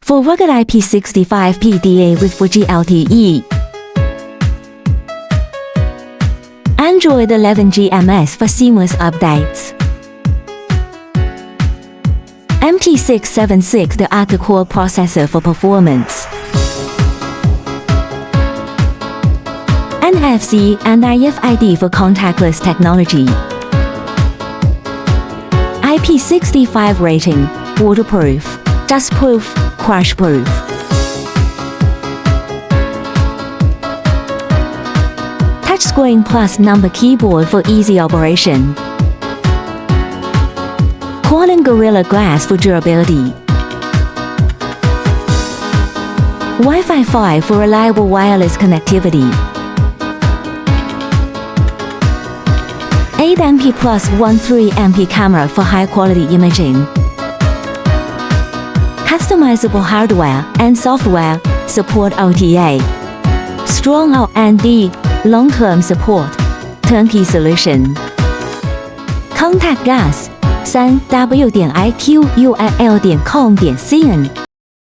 For rugged IP65 PDA with 4G LTE. Android 11 GMS for seamless updates. MT6762 Octa-Core processor for performance. NFC and RFID for contactless technology. IP65 rating, waterproof, dustproof, crashproof. Touchscreen plus number keyboard for easy operation. Qual and Gorilla Glass for durability. Wi-Fi 5 for reliable wireless connectivity. 8MP plus 13MP camera for high-quality imaging. Customizable hardware and software support OTA. Strong R&D, long-term support, turnkey solution. Contact us 3w.iqul.com.cn